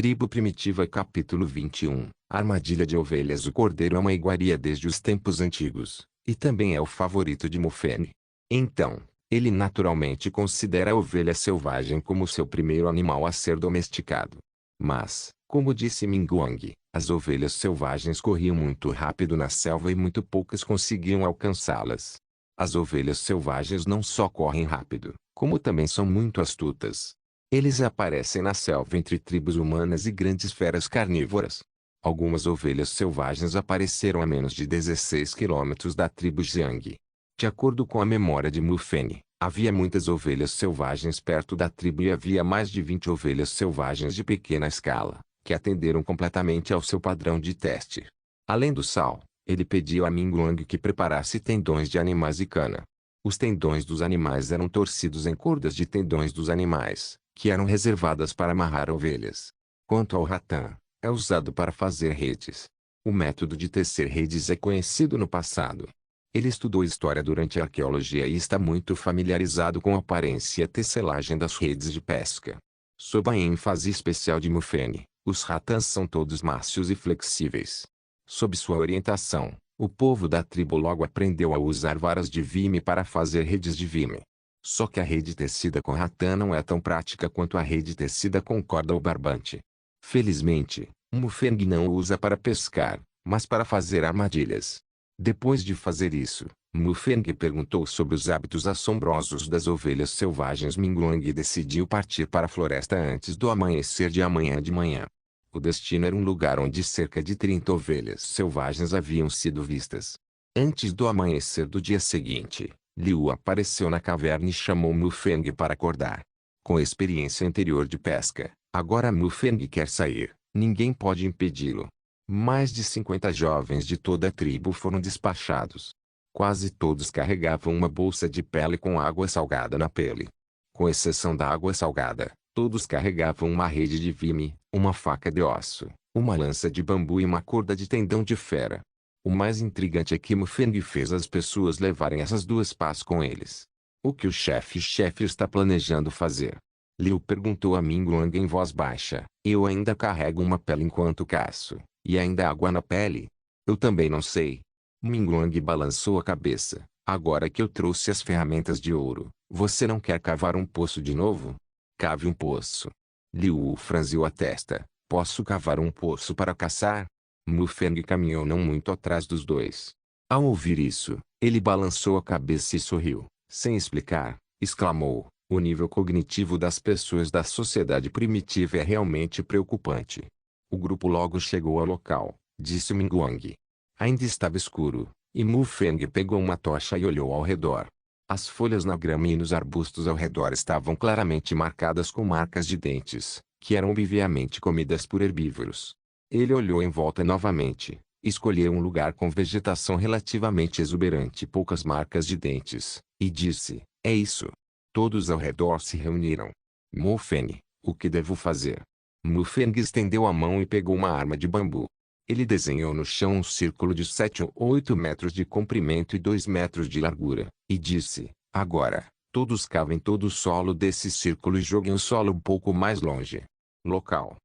Tribo Primitiva capítulo 21. A armadilha de ovelhas. O cordeiro é uma iguaria desde os tempos antigos, e também é o favorito de Mufene. Então, ele naturalmente considera a ovelha selvagem como seu primeiro animal a ser domesticado. Mas, como disse Minguang, as ovelhas selvagens corriam muito rápido na selva e muito poucas conseguiam alcançá-las. As ovelhas selvagens não só correm rápido, como também são muito astutas. Eles aparecem na selva entre tribos humanas e grandes feras carnívoras. Algumas ovelhas selvagens apareceram a menos de 16 quilômetros da tribo Jiang. De acordo com a memória de Mufene, havia muitas ovelhas selvagens perto da tribo e havia mais de 20 ovelhas selvagens de pequena escala, que atenderam completamente ao seu padrão de teste. Além do sal, ele pediu a Minguang que preparasse tendões de animais e cana. Os tendões dos animais eram torcidos em cordas de tendões dos animais, que eram reservadas para amarrar ovelhas. Quanto ao ratã, é usado para fazer redes. O método de tecer redes é conhecido no passado. Ele estudou história durante a arqueologia e está muito familiarizado com a aparência e a tecelagem das redes de pesca. Sob a ênfase especial de Mufene, os ratãs são todos macios e flexíveis. Sob sua orientação, o povo da tribo logo aprendeu a usar varas de vime para fazer redes de vime. Só que a rede tecida com ratã não é tão prática quanto a rede tecida com corda ou barbante. Felizmente, Mufeng não o usa para pescar, mas para fazer armadilhas. Depois de fazer isso, Mufeng perguntou sobre os hábitos assombrosos das ovelhas selvagens. Minguang decidiu partir para a floresta antes do amanhecer de amanhã de manhã. O destino era um lugar onde cerca de 30 ovelhas selvagens haviam sido vistas. Antes do amanhecer do dia seguinte, Liu apareceu na caverna e chamou Mufeng para acordar. Com experiência anterior de pesca, agora Mufeng quer sair, ninguém pode impedi-lo. Mais de 50 jovens de toda a tribo foram despachados. Quase todos carregavam uma bolsa de pele com água salgada na pele. Com exceção da água salgada, todos carregavam uma rede de vime, uma faca de osso, uma lança de bambu e uma corda de tendão de fera. O mais intrigante é que Mufeng fez as pessoas levarem essas duas pás com eles. O que o chefe está planejando fazer? Liu perguntou a Minguang em voz baixa. Eu ainda carrego uma pele enquanto caço, e ainda há água na pele? Eu também não sei. Minguang balançou a cabeça. Agora que eu trouxe as ferramentas de ouro, você não quer cavar um poço de novo? Cave um poço. Liu franziu a testa. Posso cavar um poço para caçar? Mufeng caminhou não muito atrás dos dois. Ao ouvir isso, ele balançou a cabeça e sorriu. Sem explicar, exclamou, o nível cognitivo das pessoas da sociedade primitiva é realmente preocupante. O grupo logo chegou ao local, disse Minguang. Ainda estava escuro, e Mufeng pegou uma tocha e olhou ao redor. As folhas na grama e nos arbustos ao redor estavam claramente marcadas com marcas de dentes, que eram obviamente comidas por herbívoros. Ele olhou em volta novamente, escolheu um lugar com vegetação relativamente exuberante e poucas marcas de dentes, e disse, é isso. Todos ao redor se reuniram. Mufene, o que devo fazer? Mufeng estendeu a mão e pegou uma arma de bambu. Ele desenhou no chão um círculo de 7 ou 8 metros de comprimento e 2 metros de largura, e disse, agora, todos cavem todo o solo desse círculo e joguem o solo um pouco mais longe. Local.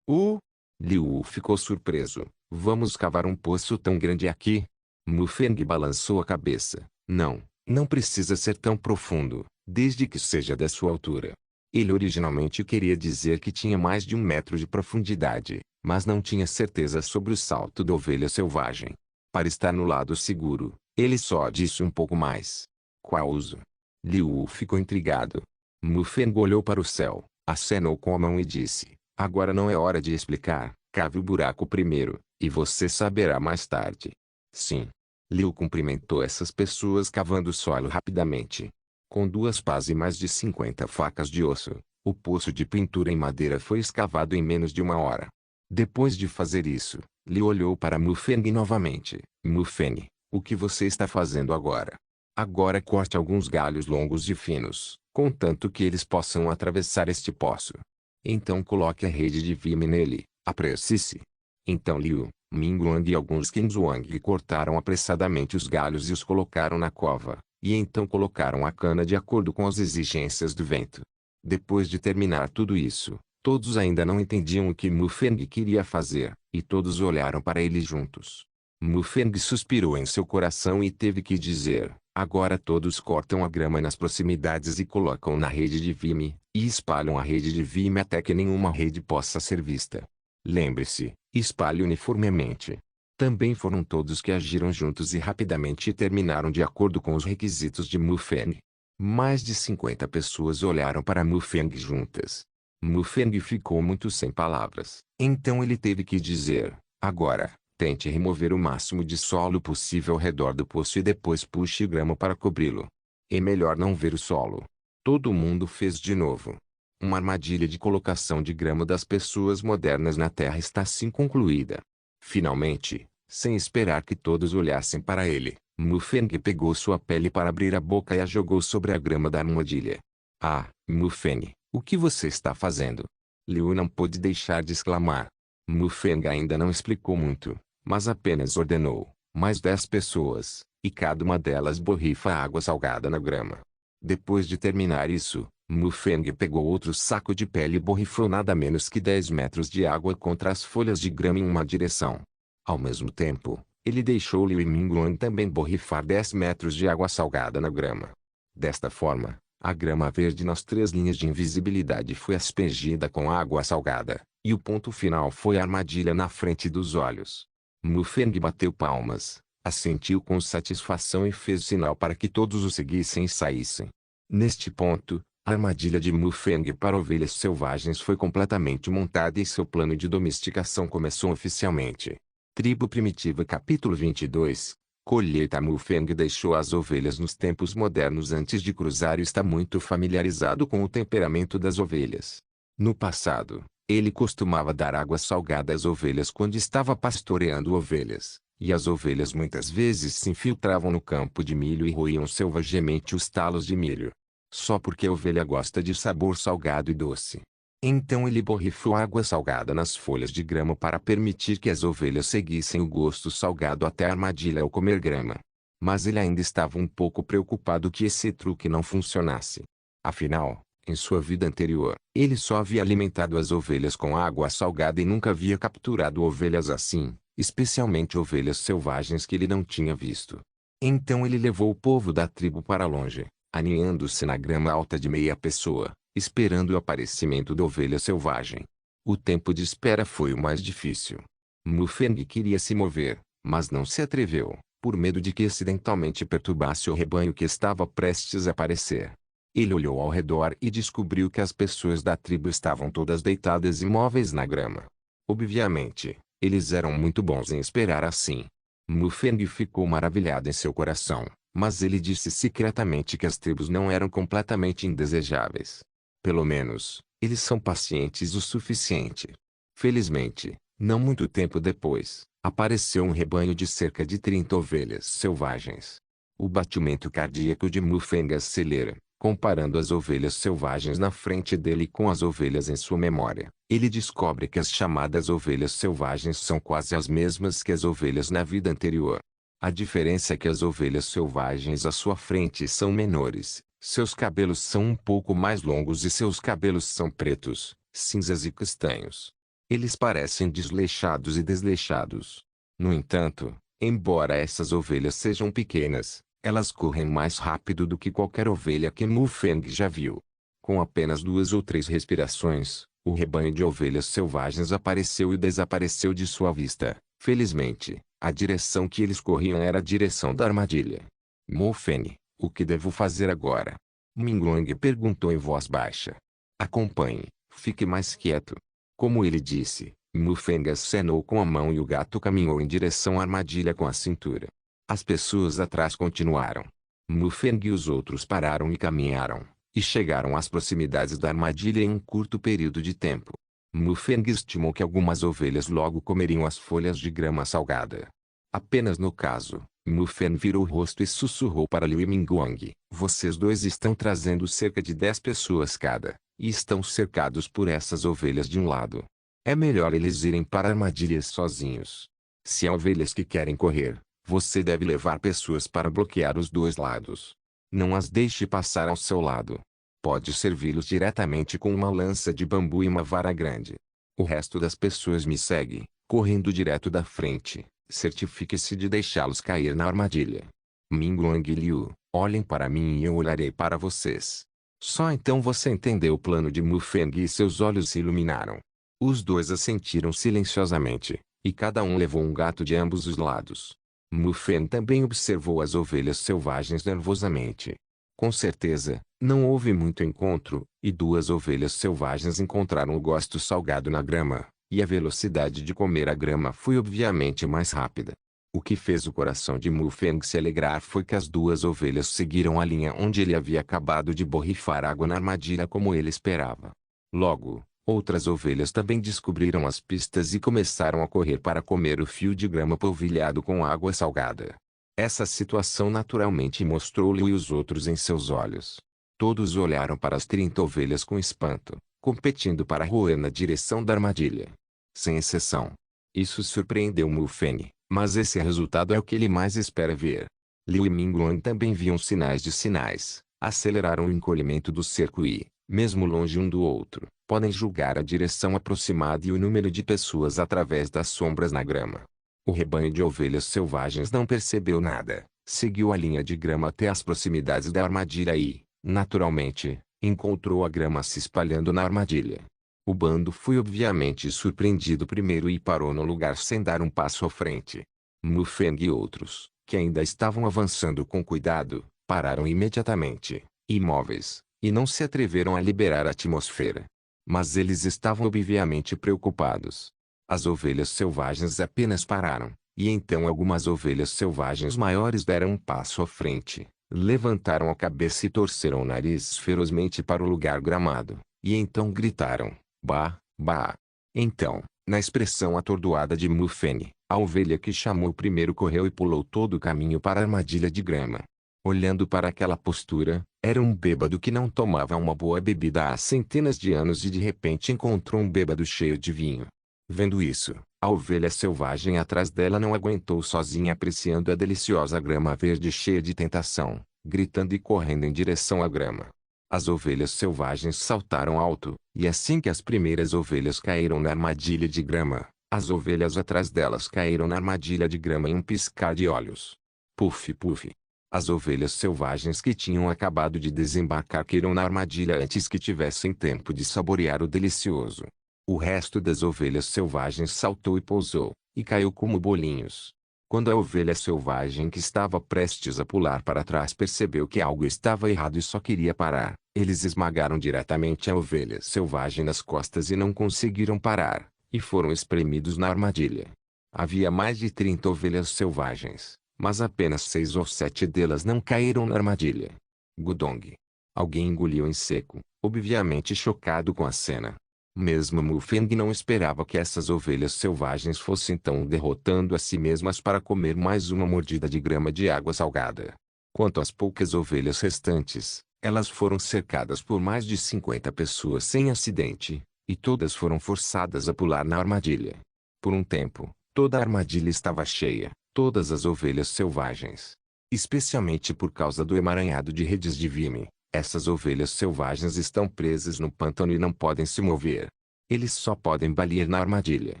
Liu ficou surpreso. Vamos cavar um poço tão grande aqui? Mufeng balançou a cabeça. Não, não precisa ser tão profundo, desde que seja da sua altura. Ele originalmente queria dizer que tinha mais de 1 metro de profundidade, mas não tinha certeza sobre o salto da ovelha selvagem. Para estar no lado seguro, ele só disse um pouco mais. Qual uso? Liu ficou intrigado. Mufeng olhou para o céu, acenou com a mão e disse, agora não é hora de explicar, cave o buraco primeiro, e você saberá mais tarde. Sim. Liu cumprimentou essas pessoas cavando o solo rapidamente. Com 2 pás e mais de 50 facas de osso, o poço de pintura em madeira foi escavado em menos de 1 hora. Depois de fazer isso, Liu olhou para Mufeng novamente. Mufeng, o que você está fazendo agora? Agora corte alguns galhos longos e finos, contanto que eles possam atravessar este poço. Então coloque a rede de vime nele, apresse-se. Então Liu, Minguang e alguns Qingzhuang cortaram apressadamente os galhos e os colocaram na cova, e então colocaram a cana de acordo com as exigências do vento. Depois de terminar tudo isso, Todos ainda não entendiam o que Mufeng queria fazer, e todos olharam para ele juntos. Mufeng suspirou em seu coração e teve que dizer: agora todos cortam a grama nas proximidades e colocam na rede de vime, e espalham a rede de vime até que nenhuma rede possa ser vista. Lembre-se, espalhe uniformemente. Também foram todos que agiram juntos e rapidamente terminaram de acordo com os requisitos de Mufeng. Mais de 50 pessoas olharam para Mufeng juntas. Mufeng ficou muito sem palavras. Então ele teve que dizer: agora, tente remover o máximo de solo possível ao redor do poço e depois puxe grama para cobri-lo. É melhor não ver o solo. Todo mundo fez de novo. Uma armadilha de colocação de grama das pessoas modernas na Terra está assim concluída. Finalmente, sem esperar que todos olhassem para ele, Mufeng pegou sua pele para abrir a boca e a jogou sobre a grama da armadilha. Ah, Mufeng, o que você está fazendo? Liu não pôde deixar de exclamar. Mufeng ainda não explicou muito, mas apenas ordenou: mais 10 pessoas, e cada uma delas borrifa água salgada na grama. Depois de terminar isso, Mufeng pegou outro saco de pele e borrifou nada menos que 10 metros de água contra as folhas de grama em uma direção. Ao mesmo tempo, ele deixou Liu Mingguang também borrifar 10 metros de água salgada na grama. Desta forma, a grama verde nas 3 linhas de invisibilidade foi aspergida com água salgada, e o ponto final foi a armadilha na frente dos olhos. Mufeng bateu palmas, assentiu com satisfação e fez sinal para que todos o seguissem e saíssem. Neste ponto, a armadilha de Mufeng para ovelhas selvagens foi completamente montada e seu plano de domesticação começou oficialmente. Tribo Primitiva Capítulo 22 Colheita. Mufeng deixou as ovelhas nos tempos modernos antes de cruzar e está muito familiarizado com o temperamento das ovelhas. No passado, ele costumava dar água salgada às ovelhas quando estava pastoreando ovelhas, e as ovelhas muitas vezes se infiltravam no campo de milho e roíam selvagemente os talos de milho. Só porque a ovelha gosta de sabor salgado e doce. Então ele borrifou água salgada nas folhas de grama para permitir que as ovelhas seguissem o gosto salgado até a armadilha ao comer grama. Mas ele ainda estava um pouco preocupado que esse truque não funcionasse. Afinal, em sua vida anterior, ele só havia alimentado as ovelhas com água salgada e nunca havia capturado ovelhas assim, especialmente ovelhas selvagens que ele não tinha visto. Então ele levou o povo da tribo para longe, aninhando-se na grama alta de meia pessoa, esperando o aparecimento da ovelha selvagem. O tempo de espera foi o mais difícil. Mufeng queria se mover, mas não se atreveu, por medo de que acidentalmente perturbasse o rebanho que estava prestes a aparecer. Ele olhou ao redor e descobriu que as pessoas da tribo estavam todas deitadas imóveis na grama. Obviamente, eles eram muito bons em esperar assim. Mufeng ficou maravilhado em seu coração, mas ele disse secretamente que as tribos não eram completamente indesejáveis. Pelo menos, eles são pacientes o suficiente. Felizmente, não muito tempo depois, apareceu um rebanho de cerca de 30 ovelhas selvagens. O batimento cardíaco de Mufeng acelera, comparando as ovelhas selvagens na frente dele com as ovelhas em sua memória. Ele descobre que as chamadas ovelhas selvagens são quase as mesmas que as ovelhas na vida anterior. A diferença é que as ovelhas selvagens à sua frente são menores. Seus cabelos são um pouco mais longos e seus cabelos são pretos, cinzas e castanhos. Eles parecem desleixados e desleixados. No entanto, embora essas ovelhas sejam pequenas, elas correm mais rápido do que qualquer ovelha que Mufeng já viu. Com apenas 2 ou 3 respirações, o rebanho de ovelhas selvagens apareceu e desapareceu de sua vista. Felizmente, a direção que eles corriam era a direção da armadilha. Mufeng, o que devo fazer agora? Mingguang perguntou em voz baixa. Acompanhe, fique mais quieto. Como ele disse, Mufeng acenou com a mão e o gato caminhou em direção à armadilha com a cintura. As pessoas atrás continuaram. Mufeng e os outros pararam e caminharam, e chegaram às proximidades da armadilha em um curto período de tempo. Mufeng estimou que algumas ovelhas logo comeriam as folhas de grama salgada. Apenas no caso, Mufeng virou o rosto e sussurrou para Liu Mingguang: vocês dois estão trazendo cerca de 10 pessoas cada, e estão cercados por essas ovelhas de um lado. É melhor eles irem para armadilhas sozinhos. Se há ovelhas que querem correr, você deve levar pessoas para bloquear os 2 lados. Não as deixe passar ao seu lado. Pode servi-los diretamente com uma lança de bambu e uma vara grande. O resto das pessoas me segue, correndo direto da frente. Certifique-se de deixá-los cair na armadilha. Mingguang e Liu, olhem para mim e eu olharei para vocês. Só então você entendeu o plano de Mufeng e seus olhos se iluminaram. Os dois assentiram silenciosamente, e cada um levou um gato de ambos os lados. Mufeng também observou as ovelhas selvagens nervosamente. Com certeza, não houve muito encontro, e duas ovelhas selvagens encontraram o gosto salgado na grama, e a velocidade de comer a grama foi obviamente mais rápida. O que fez o coração de Mufeng se alegrar foi que as duas ovelhas seguiram a linha onde ele havia acabado de borrifar água na armadilha como ele esperava. Logo, outras ovelhas também descobriram as pistas e começaram a correr para comer o fio de grama polvilhado com água salgada. Essa situação naturalmente mostrou-lhe e os outros em seus olhos. Todos olharam para as 30 ovelhas com espanto, competindo para roer na direção da armadilha. Sem exceção. Isso surpreendeu Mufeng, mas esse resultado é o que ele mais espera ver. Liu e Mingguang também viam sinais, aceleraram o encolhimento do cerco e, mesmo longe um do outro, podem julgar a direção aproximada e o número de pessoas através das sombras na grama. O rebanho de ovelhas selvagens não percebeu nada, seguiu a linha de grama até as proximidades da armadilha e, naturalmente, encontrou a grama se espalhando na armadilha. O bando foi obviamente surpreendido primeiro e parou no lugar sem dar um passo à frente. Mufeng e outros, que ainda estavam avançando com cuidado, pararam imediatamente, imóveis, e não se atreveram a liberar a atmosfera. Mas eles estavam obviamente preocupados. As ovelhas selvagens apenas pararam, e então algumas ovelhas selvagens maiores deram um passo à frente, levantaram a cabeça e torceram o nariz ferozmente para o lugar gramado, e então gritaram, "Bah, bah!" Então, na expressão atordoada de Mufeng, a ovelha que chamou primeiro correu e pulou todo o caminho para a armadilha de grama. Olhando para aquela postura, era um bêbado que não tomava uma boa bebida há centenas de anos e de repente encontrou um bêbado cheio de vinho. Vendo isso, a ovelha selvagem atrás dela não aguentou sozinha apreciando a deliciosa grama verde cheia de tentação, gritando e correndo em direção à grama. As ovelhas selvagens saltaram alto, e assim que as primeiras ovelhas caíram na armadilha de grama, as ovelhas atrás delas caíram na armadilha de grama em um piscar de olhos. Puf, puf. As ovelhas selvagens que tinham acabado de desembarcar caíram na armadilha antes que tivessem tempo de saborear o delicioso. O resto das ovelhas selvagens saltou e pousou, e caiu como bolinhos. Quando a ovelha selvagem que estava prestes a pular para trás percebeu que algo estava errado e só queria parar, eles esmagaram diretamente a ovelha selvagem nas costas e não conseguiram parar, e foram espremidos na armadilha. Havia mais de 30 ovelhas selvagens, mas apenas 6 ou 7 delas não caíram na armadilha. Gudong. Alguém engoliu em seco, obviamente chocado com a cena. Mesmo Mufeng não esperava que essas ovelhas selvagens fossem tão derrotando a si mesmas para comer mais uma mordida de grama de água salgada. Quanto às poucas ovelhas restantes, elas foram cercadas por mais de 50 pessoas sem acidente, e todas foram forçadas a pular na armadilha. Por um tempo, toda a armadilha estava cheia, todas as ovelhas selvagens. Especialmente por causa do emaranhado de redes de vime. Essas ovelhas selvagens estão presas no pântano e não podem se mover. Eles só podem balir na armadilha.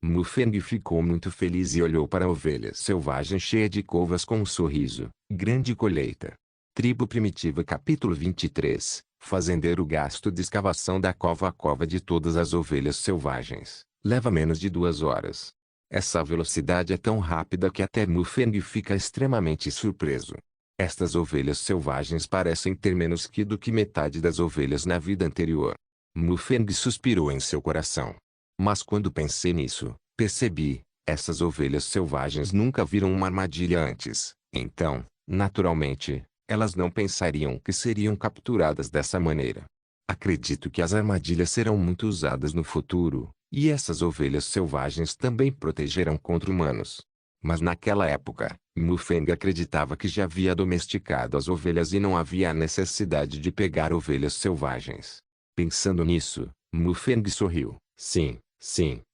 Mufeng ficou muito feliz e olhou para a ovelha selvagem cheia de covas com um sorriso. Grande colheita. Tribo Primitiva Capítulo 23. Fazendeiro gasto de escavação da cova a cova de todas as ovelhas selvagens. Leva menos de 2 horas. Essa velocidade é tão rápida que até Mufeng fica extremamente surpreso. Estas ovelhas selvagens parecem ter menos ki do que metade das ovelhas na vida anterior. Mufeng suspirou em seu coração. Mas quando pensei nisso, percebi, essas ovelhas selvagens nunca viram uma armadilha antes. Então, naturalmente, elas não pensariam que seriam capturadas dessa maneira. Acredito que as armadilhas serão muito usadas no futuro, e essas ovelhas selvagens também protegerão contra humanos. Mas naquela época, Mufeng acreditava que já havia domesticado as ovelhas e não havia a necessidade de pegar ovelhas selvagens. Pensando nisso, Mufeng sorriu. Sim,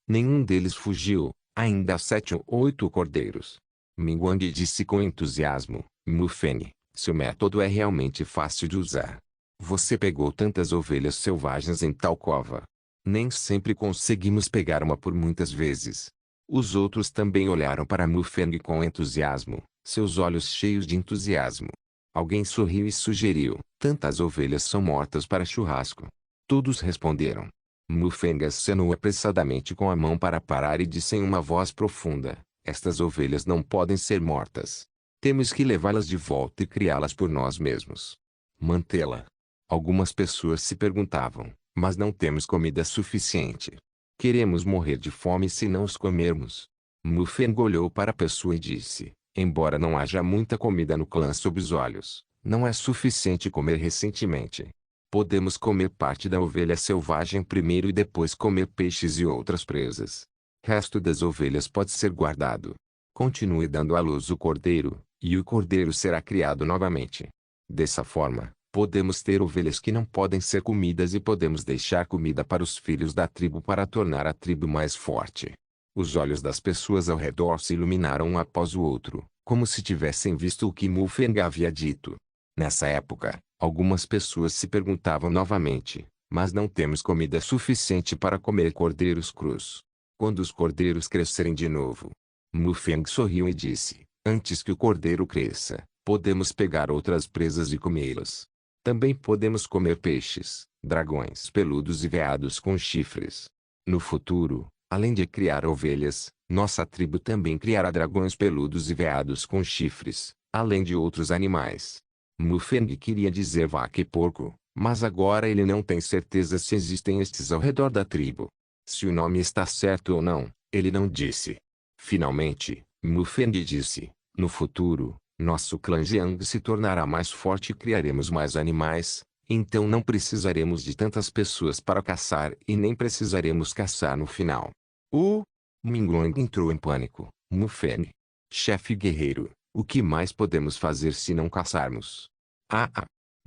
nenhum deles fugiu, ainda há 7 ou 8 cordeiros. Mingguang disse com entusiasmo, Mufeng, seu método é realmente fácil de usar. Você pegou tantas ovelhas selvagens em tal cova. Nem sempre conseguimos pegar uma por muitas vezes. Os outros também olharam para Mufang com entusiasmo, seus olhos cheios de entusiasmo. Alguém sorriu e sugeriu: tantas ovelhas são mortas para churrasco. Todos responderam. Mufang acenou apressadamente com a mão para parar e disse em uma voz profunda: estas ovelhas não podem ser mortas. Temos que levá-las de volta e criá-las por nós mesmos. Mantê-la. Algumas pessoas se perguntavam: mas não temos comida suficiente. Queremos morrer de fome se não os comermos. Mufang olhou para a pessoa e disse: embora não haja muita comida no clã sob os olhos, não é suficiente comer recentemente. Podemos comer parte da ovelha selvagem primeiro e depois comer peixes e outras presas. Resto das ovelhas pode ser guardado. Continue dando à luz o cordeiro, e o cordeiro será criado novamente. Dessa forma, podemos ter ovelhas que não podem ser comidas e podemos deixar comida para os filhos da tribo para tornar a tribo mais forte. Os olhos das pessoas ao redor se iluminaram um após o outro, como se tivessem visto o que Mufang havia dito. Nessa época, algumas pessoas se perguntavam novamente: mas não temos comida suficiente para comer cordeiros crus. Quando os cordeiros crescerem de novo? Mufang sorriu e disse: antes que o cordeiro cresça, podemos pegar outras presas e comê-las. Também podemos comer peixes, dragões peludos e veados com chifres. No futuro, além de criar ovelhas, nossa tribo também criará dragões peludos e veados com chifres, além de outros animais. Mufang queria dizer vaca e porco, mas agora ele não tem certeza se existem estes ao redor da tribo. Se o nome está certo ou não, ele não disse. Finalmente, Mufang disse: no futuro, nosso clã Jiang se tornará mais forte e criaremos mais animais, então não precisaremos de tantas pessoas para caçar e nem precisaremos caçar no final. Minglong entrou em pânico. Mufang, chefe guerreiro, o que mais podemos fazer se não caçarmos?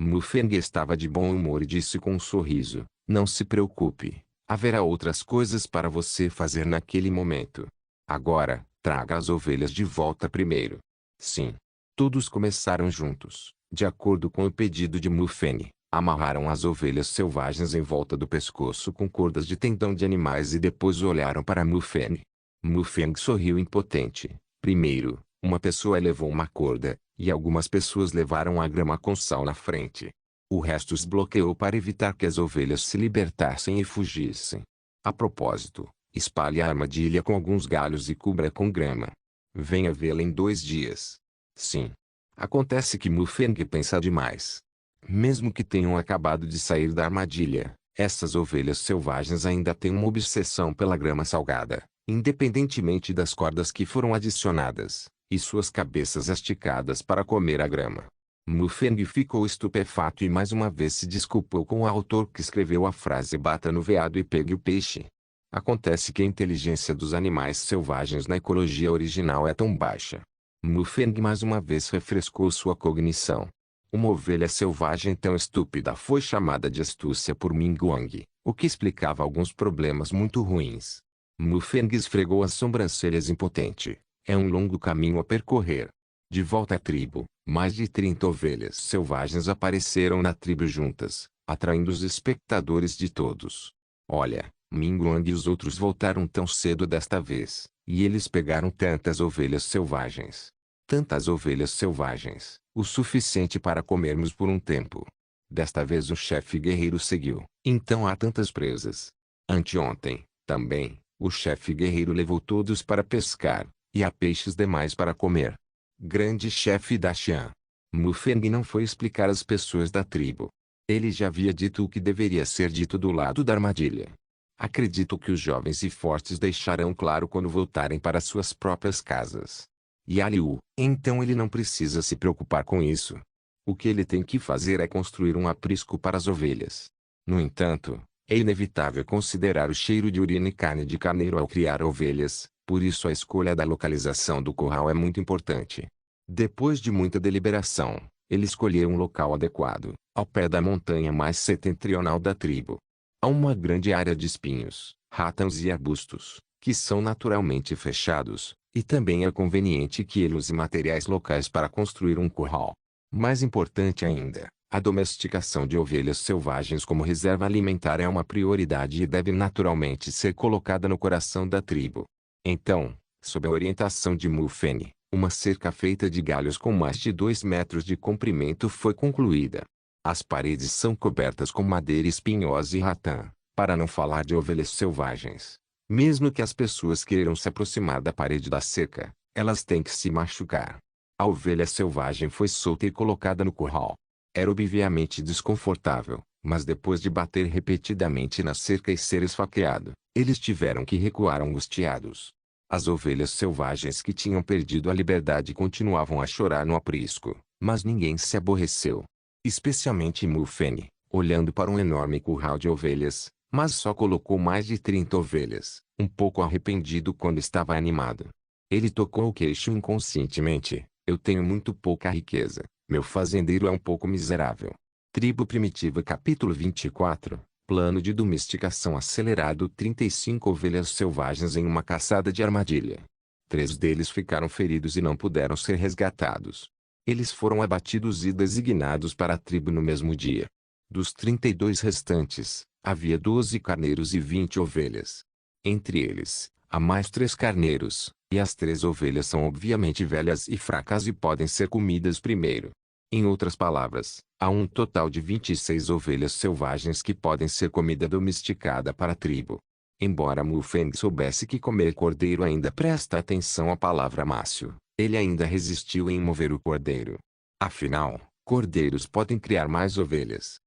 Mufang estava de bom humor e disse com um sorriso: não se preocupe, haverá outras coisas para você fazer naquele momento. Agora, traga as ovelhas de volta primeiro. Sim. Todos começaram juntos, de acordo com o pedido de Mufang. Amarraram as ovelhas selvagens em volta do pescoço com cordas de tendão de animais e depois olharam para Mufang. Mufang sorriu impotente. Primeiro, uma pessoa levou uma corda, e algumas pessoas levaram a grama com sal na frente. O resto os bloqueou para evitar que as ovelhas se libertassem e fugissem. A propósito, espalhe a armadilha com alguns galhos e cubra com grama. Venha vê-la em 2 dias. Sim. Acontece que Mufang pensa demais. Mesmo que tenham acabado de sair da armadilha, essas ovelhas selvagens ainda têm uma obsessão pela grama salgada, independentemente das cordas que foram adicionadas, e suas cabeças esticadas para comer a grama. Mufang ficou estupefato e mais uma vez se desculpou com o autor que escreveu a frase bata no veado e pegue o peixe. Acontece que a inteligência dos animais selvagens na ecologia original é tão baixa. Mufang mais uma vez refrescou sua cognição. Uma ovelha selvagem tão estúpida foi chamada de astúcia por Minguang, o que explicava alguns problemas muito ruins. Mufang esfregou as sobrancelhas impotente. É um longo caminho a percorrer. De volta à tribo, mais de 30 ovelhas selvagens apareceram na tribo juntas, atraindo os espectadores de todos. Olha, Minguang e os outros voltaram tão cedo desta vez, e eles pegaram tantas ovelhas selvagens. Tantas ovelhas selvagens, o suficiente para comermos por um tempo. Desta vez o chefe guerreiro seguiu. Então há tantas presas. Anteontem, também, o chefe guerreiro levou todos para pescar, e há peixes demais para comer. Grande chefe da Xian. Mufang não foi explicar às pessoas da tribo. Ele já havia dito o que deveria ser dito do lado da armadilha. Acredito que os jovens e fortes deixarão claro quando voltarem para suas próprias casas. E Liu, então ele não precisa se preocupar com isso. O que ele tem que fazer é construir um aprisco para as ovelhas. No entanto, é inevitável considerar o cheiro de urina e carne de carneiro ao criar ovelhas, por isso a escolha da localização do curral é muito importante. Depois de muita deliberação, ele escolheu um local adequado, ao pé da montanha mais setentrional da tribo. Há uma grande área de espinhos, rátãos e arbustos, que são naturalmente fechados, e também é conveniente que ele use materiais locais para construir um curral. Mais importante ainda, A domesticação de ovelhas selvagens como reserva alimentar é uma prioridade e deve naturalmente ser colocada no coração da tribo. Então, sob a orientação de Mufene, uma cerca feita de galhos com mais de 2 metros de comprimento foi concluída. As paredes são cobertas com madeira espinhosa e ratã, para não falar de ovelhas selvagens. Mesmo que as pessoas queiram se aproximar da parede da cerca, elas têm que se machucar. A ovelha selvagem foi solta e colocada no curral. Era obviamente desconfortável, mas depois de bater repetidamente na cerca e ser esfaqueado, eles tiveram que recuar angustiados. As ovelhas selvagens que tinham perdido a liberdade continuavam a chorar no aprisco, mas ninguém se aborreceu. Especialmente Mufene, olhando para um enorme curral de ovelhas, mas só colocou mais de 30 ovelhas, um pouco arrependido quando estava animado. Ele tocou o queixo inconscientemente. Eu tenho muito pouca riqueza. Meu fazendeiro é um pouco miserável. Tribo Primitiva capítulo 24, Plano de domesticação acelerado. 35 ovelhas selvagens em uma caçada de armadilha. 3 deles ficaram feridos e não puderam ser resgatados. Eles foram abatidos e designados para a tribo no mesmo dia. Dos 32 restantes, havia 12 carneiros e 20 ovelhas. Entre eles, há mais 3 carneiros, e as 3 ovelhas são obviamente velhas e fracas e podem ser comidas primeiro. Em outras palavras, há um total de 26 ovelhas selvagens que podem ser comida domesticada para a tribo. Embora Mufeng soubesse que comer cordeiro ainda presta atenção à palavra mácio, ele ainda resistiu em mover o cordeiro. Afinal, cordeiros podem criar mais ovelhas.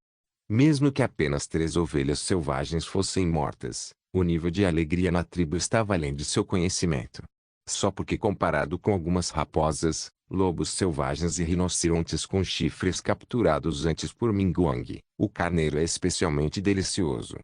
Mesmo que apenas 3 ovelhas selvagens fossem mortas, o nível de alegria na tribo estava além de seu conhecimento. Só porque comparado com algumas raposas, lobos selvagens e rinocerontes com chifres capturados antes por Minguang, o carneiro é especialmente delicioso.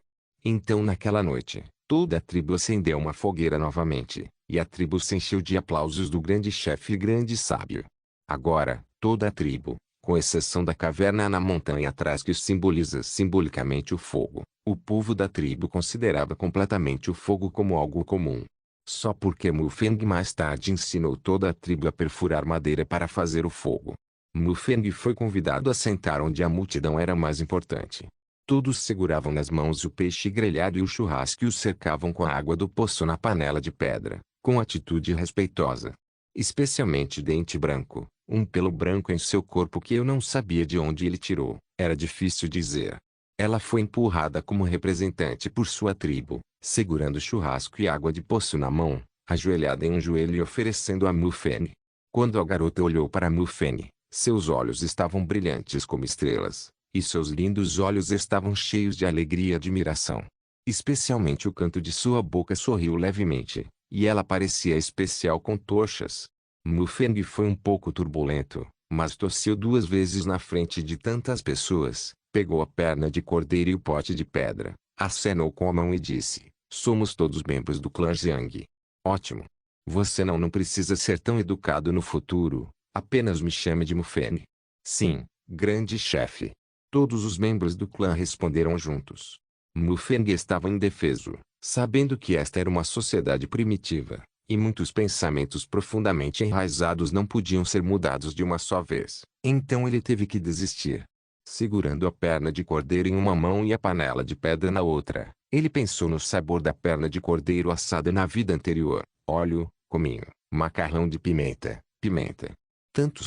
Então naquela noite, toda a tribo acendeu uma fogueira novamente, e a tribo se encheu de aplausos do grande chefe e grande sábio. Agora, toda a tribo, com exceção da caverna na montanha atrás que simboliza simbolicamente o fogo, o povo da tribo considerava completamente o fogo como algo comum. Só porque Mufeng mais tarde ensinou toda a tribo a perfurar madeira para fazer o fogo. Mufeng foi convidado a sentar onde a multidão era mais importante. Todos seguravam nas mãos o peixe grelhado e o churrasco e o cercavam com a água do poço na panela de pedra, com atitude respeitosa. Especialmente Dente Branco, um pelo branco em seu corpo que eu não sabia de onde ele tirou, era difícil dizer. Ela foi empurrada como representante por sua tribo, segurando churrasco e água de poço na mão, ajoelhada em um joelho e oferecendo a Mufene. Quando a garota olhou para Mufene, seus olhos estavam brilhantes como estrelas, e seus lindos olhos estavam cheios de alegria e admiração. Especialmente o canto de sua boca sorriu levemente, e ela parecia especial com tochas. Mufeng foi um pouco turbulento, mas tossiu 2 vezes na frente de tantas pessoas, pegou a perna de cordeiro e o pote de pedra, acenou com a mão e disse: "Somos todos membros do clã Jiang. Ótimo. Você não precisa ser tão educado no futuro, apenas me chame de Mufeng." "Sim, grande chefe." Todos os membros do clã responderam juntos. Mufeng estava indefeso, sabendo que esta era uma sociedade primitiva, e muitos pensamentos profundamente enraizados não podiam ser mudados de uma só vez. Então ele teve que desistir. Segurando a perna de cordeiro em uma mão e a panela de pedra na outra, ele pensou no sabor da perna de cordeiro assada na vida anterior: óleo, cominho, macarrão de pimenta, pimenta.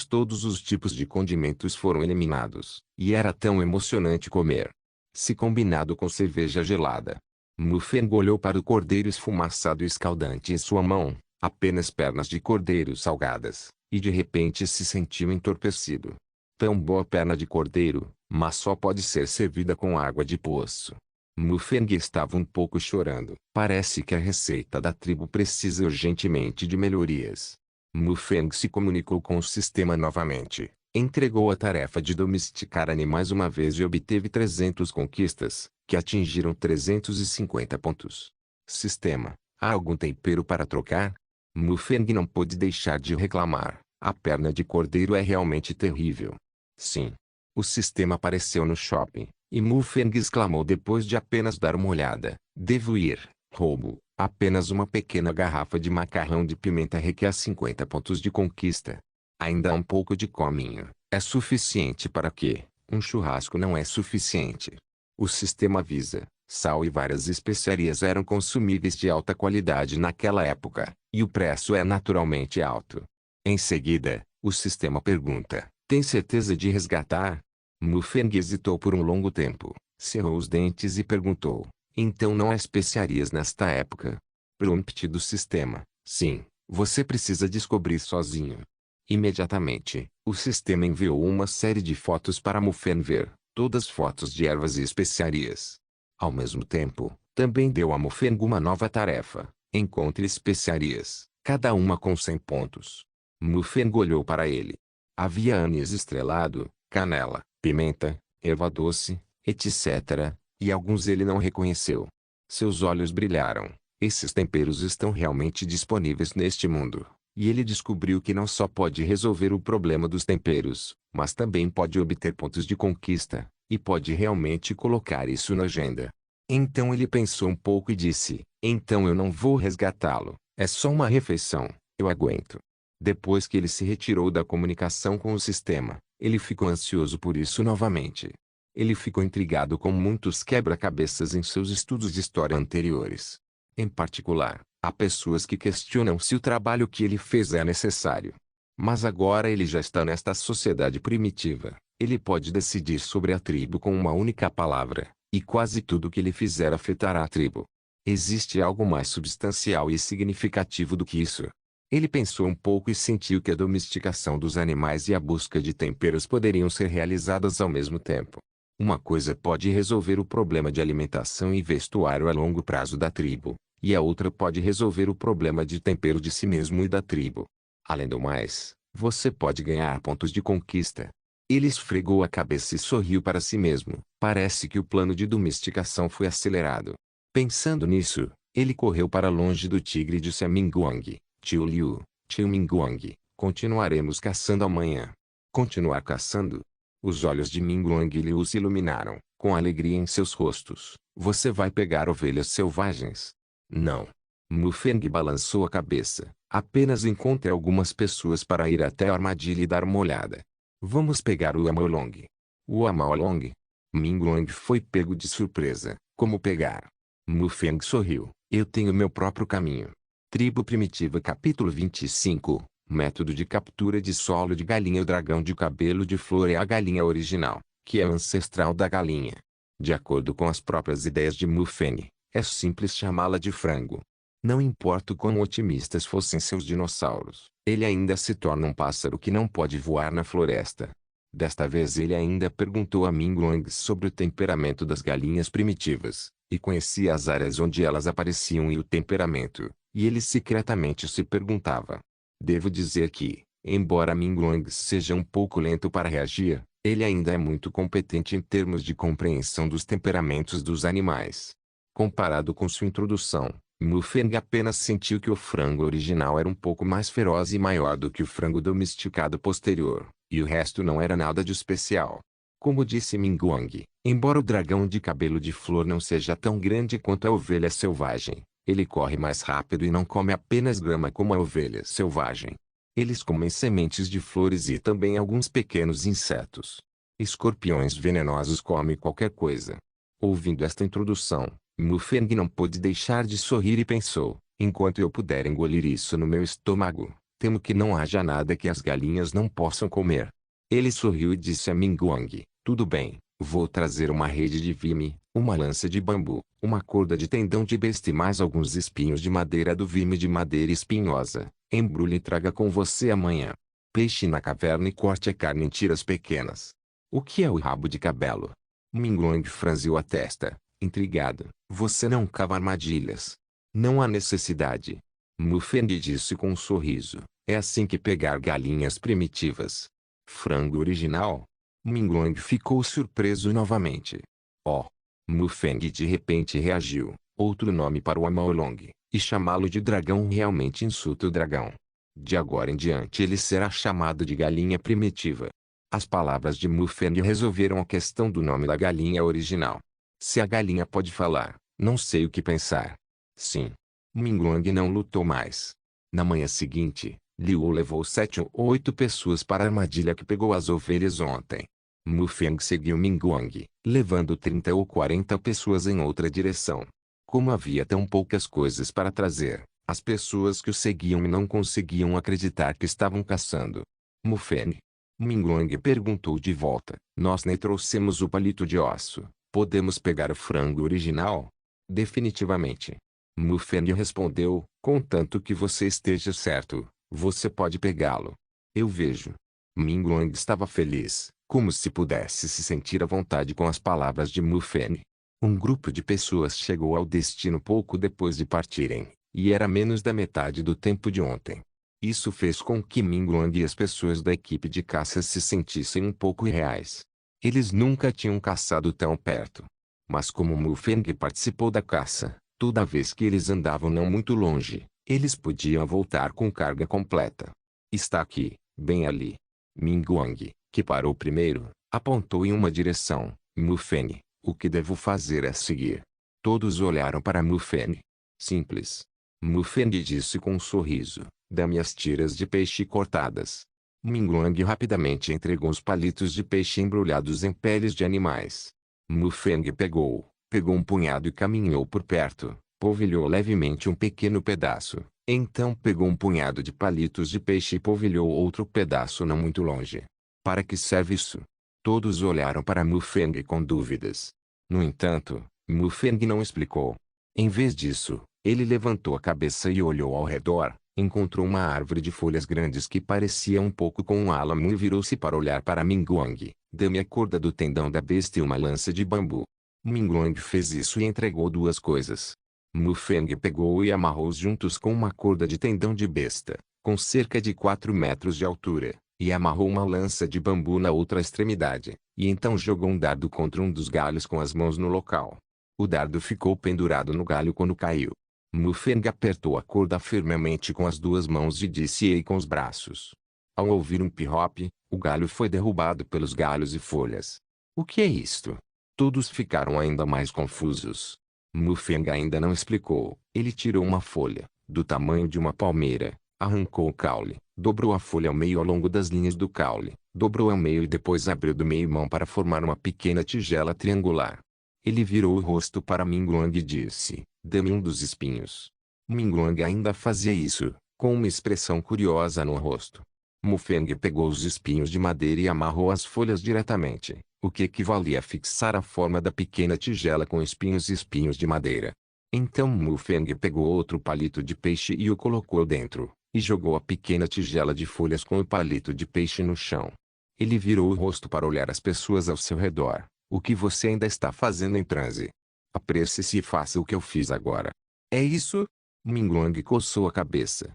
Todos os tipos de condimentos foram eliminados, e era tão emocionante comer. Se combinado com cerveja gelada. Mufeng olhou para o cordeiro esfumaçado e escaldante em sua mão, apenas pernas de cordeiro salgadas, e de repente se sentiu entorpecido. Tão boa perna de cordeiro, mas só pode ser servida com água de poço. Mufeng estava um pouco chorando. Parece que a receita da tribo precisa urgentemente de melhorias. Mufeng se comunicou com o sistema novamente, entregou a tarefa de domesticar animais uma vez e obteve 300 conquistas, que atingiram 350 pontos. Sistema: há algum tempero para trocar? Mufeng não pôde deixar de reclamar. A perna de cordeiro é realmente terrível. Sim. O sistema apareceu no shopping, e Mufeng exclamou depois de apenas dar uma olhada: devo ir. Roubo. Apenas uma pequena garrafa de macarrão de pimenta requer 50 pontos de conquista. Ainda há um pouco de cominho. É suficiente para que, Um churrasco não é suficiente. O sistema avisa, sal e várias especiarias eram consumíveis de alta qualidade naquela época, e o preço é naturalmente alto. Em seguida, o sistema pergunta, tem certeza de resgatar? Mufeng hesitou por um longo tempo, cerrou os dentes e perguntou, então não há especiarias nesta época? Prompt do sistema, sim, você precisa descobrir sozinho. Imediatamente, o sistema enviou uma série de fotos para Mufeng ver, todas fotos de ervas e especiarias. Ao mesmo tempo, também deu a Mufeng uma nova tarefa, encontre especiarias, cada uma com 100 pontos. Mufeng olhou para ele. Havia anis estrelado, canela, pimenta, erva doce, etc., e alguns ele não reconheceu. Seus olhos brilharam. Esses temperos estão realmente disponíveis neste mundo. E ele descobriu que não só pode resolver o problema dos temperos, mas também pode obter pontos de conquista, e pode realmente colocar isso na agenda. Então ele pensou um pouco e disse, então eu não vou resgatá-lo, é só uma refeição, eu aguento. Depois que ele se retirou da comunicação com o sistema, ele ficou ansioso por isso novamente. Ele ficou intrigado com muitos quebra-cabeças em seus estudos de história anteriores. Em particular, há pessoas que questionam se o trabalho que ele fez é necessário. Mas agora ele já está nesta sociedade primitiva. Ele pode decidir sobre a tribo com uma única palavra, e quase tudo que ele fizer afetará a tribo. Existe algo mais substancial e significativo do que isso. Ele pensou um pouco e sentiu que a domesticação dos animais e a busca de temperos poderiam ser realizadas ao mesmo tempo. Uma coisa pode resolver o problema de alimentação e vestuário a longo prazo da tribo, e a outra pode resolver o problema de tempero de si mesmo e da tribo. Além do mais, você pode ganhar pontos de conquista. Ele esfregou a cabeça e sorriu para si mesmo. Parece que o plano de domesticação foi acelerado. Pensando nisso, ele correu para longe do tigre e disse a Minguang, Tio Liu, Tio Minguang, continuaremos caçando amanhã. Continuar caçando? Os olhos de Minguang e Liu se iluminaram, com alegria em seus rostos. Você vai pegar ovelhas selvagens? Não. Mufeng balançou a cabeça. Apenas encontre algumas pessoas para ir até a armadilha e dar uma olhada. Vamos pegar o Amaolong. O Amaolong? Minguang foi pego de surpresa. Como pegar? Mufeng sorriu. Eu tenho meu próprio caminho. Tribo Primitiva Capítulo 25. Método de captura de solo de galinha. O dragão de cabelo de flor é a galinha original, que é ancestral da galinha. De acordo com as próprias ideias de Mufeng, é simples chamá-la de frango. Não importa o quão otimistas fossem seus dinossauros, ele ainda se torna um pássaro que não pode voar na floresta. Desta vez ele ainda perguntou a Minguang sobre o temperamento das galinhas primitivas, e conhecia as áreas onde elas apareciam e o temperamento, e ele secretamente se perguntava. Devo dizer que, embora Minguang seja um pouco lento para reagir, ele ainda é muito competente em termos de compreensão dos temperamentos dos animais. Comparado com sua introdução, Mufeng apenas sentiu que o frango original era um pouco mais feroz e maior do que o frango domesticado posterior, e o resto não era nada de especial. Como disse Minguang, embora o dragão de cabelo de flor não seja tão grande quanto a ovelha selvagem, ele corre mais rápido e não come apenas grama como a ovelha selvagem. Eles comem sementes de flores e também alguns pequenos insetos. Escorpiões venenosos comem qualquer coisa. Ouvindo esta introdução, Mufeng não pôde deixar de sorrir e pensou, enquanto eu puder engolir isso no meu estômago, temo que não haja nada que as galinhas não possam comer. Ele sorriu e disse a Minguang, tudo bem, vou trazer uma rede de vime, uma lança de bambu, uma corda de tendão de besta e mais alguns espinhos de madeira do vime de madeira espinhosa. Embrulhe e traga com você amanhã. Peixe na caverna e corte a carne em tiras pequenas. O que é o rabo de cabelo? Minguang franziu a testa, intrigado. Você não cava armadilhas. Não há necessidade. Mufeng disse com um sorriso. É assim que pegar galinhas primitivas. Frango original? Minguang ficou surpreso novamente. Oh! Mufeng de repente reagiu. Outro nome para o Amaolong, e chamá-lo de dragão realmente insulta o dragão. De agora em diante ele será chamado de galinha primitiva. As palavras de Mufeng resolveram a questão do nome da galinha original. Se a galinha pode falar, não sei o que pensar. Sim. Minguang não lutou mais. Na manhã seguinte, Liu levou 7 ou 8 pessoas para a armadilha que pegou as ovelhas ontem. Mufeng seguiu Minguang, levando 30 ou 40 pessoas em outra direção. Como havia tão poucas coisas para trazer, as pessoas que o seguiam não conseguiam acreditar que estavam caçando. Mufeng. Minguang perguntou de volta. Nós nem trouxemos o palito de osso. Podemos pegar o frango original? Definitivamente. Mufeng respondeu, contanto que você esteja certo, você pode pegá-lo. Eu vejo. Minguang estava feliz, como se pudesse se sentir à vontade com as palavras de Mufeng. Um grupo de pessoas chegou ao destino pouco depois de partirem, e era menos da metade do tempo de ontem. Isso fez com que Minguang e as pessoas da equipe de caça se sentissem um pouco irreais. Eles nunca tinham caçado tão perto. Mas como Mufeng participou da caça, toda vez que eles andavam não muito longe, eles podiam voltar com carga completa. Está aqui, bem ali. Minguang, que parou primeiro, apontou em uma direção. Mufeng, o que devo fazer é seguir. Todos olharam para Mufeng. Simples. Mufeng disse com um sorriso, dá-me as tiras de peixe cortadas. Minguang rapidamente entregou os palitos de peixe embrulhados em peles de animais. Mufeng pegou um punhado e caminhou por perto, polvilhou levemente um pequeno pedaço. Então pegou um punhado de palitos de peixe e polvilhou outro pedaço não muito longe. Para que serve isso? Todos olharam para Mufeng com dúvidas. No entanto, Mufeng não explicou. Em vez disso, ele levantou a cabeça e olhou ao redor, encontrou uma árvore de folhas grandes que parecia um pouco com um álamo e virou-se para olhar para Minguang. Dê-me a corda do tendão da besta e uma lança de bambu. Minguang fez isso e entregou duas coisas. Mufeng pegou e amarrou-os juntos com uma corda de tendão de besta, com cerca de 4 metros de altura, e amarrou uma lança de bambu na outra extremidade, e então jogou um dardo contra um dos galhos com as mãos no local. O dardo ficou pendurado no galho quando caiu. Mufeng apertou a corda firmemente com as duas mãos e disse "ei" com os braços. Ao ouvir um pirrope, o galho foi derrubado pelos galhos e folhas. O que é isto? Todos ficaram ainda mais confusos. Mufeng ainda não explicou. Ele tirou uma folha, do tamanho de uma palmeira, arrancou o caule, dobrou a folha ao meio ao longo das linhas do caule, dobrou ao meio e depois abriu do meio-mão para formar uma pequena tigela triangular. Ele virou o rosto para Minguang e disse, dê-me um dos espinhos. Minguang ainda fazia isso, com uma expressão curiosa no rosto. Mufeng pegou os espinhos de madeira e amarrou as folhas diretamente, o que equivalia a fixar a forma da pequena tigela com espinhos e espinhos de madeira. Então Mufeng pegou outro palito de peixe e o colocou dentro, e jogou a pequena tigela de folhas com o palito de peixe no chão. Ele virou o rosto para olhar as pessoas ao seu redor. O que você ainda está fazendo em transe? Apresse-se e faça o que eu fiz agora. É isso? Minguang coçou a cabeça.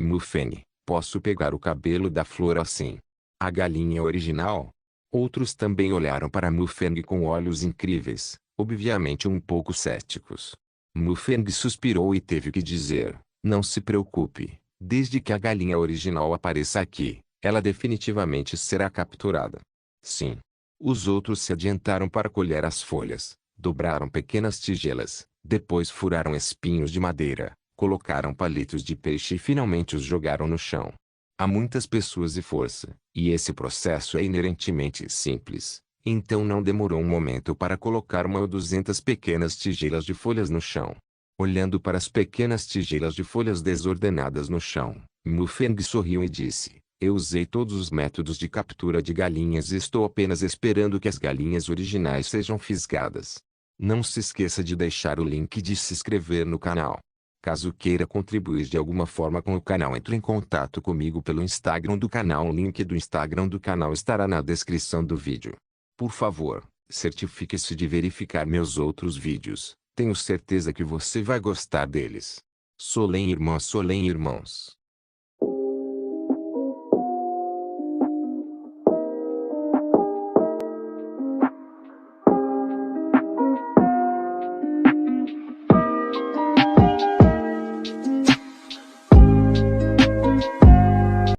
Mufeng, posso pegar o cabelo da flor assim? A galinha original? Outros também olharam para Mufeng com olhos incríveis, obviamente um pouco céticos. Mufeng suspirou e teve que dizer, não se preocupe, desde que a galinha original apareça aqui, ela definitivamente será capturada. Sim. Os outros se adiantaram para colher as folhas, dobraram pequenas tigelas, depois furaram espinhos de madeira, colocaram palitos de peixe e finalmente os jogaram no chão. Há muitas pessoas e força, e esse processo é inerentemente simples, então não demorou um momento para colocar 1 ou 200 pequenas tigelas de folhas no chão. Olhando para as pequenas tigelas de folhas desordenadas no chão, Mufeng sorriu e disse, eu usei todos os métodos de captura de galinhas e estou apenas esperando que as galinhas originais sejam fisgadas. Não se esqueça de deixar o link de se inscrever no canal. Caso queira contribuir de alguma forma com o canal, entre em contato comigo pelo Instagram do canal. O link do Instagram do canal estará na descrição do vídeo. Por favor, certifique-se de verificar meus outros vídeos. Tenho certeza que você vai gostar deles. Solem irmãos.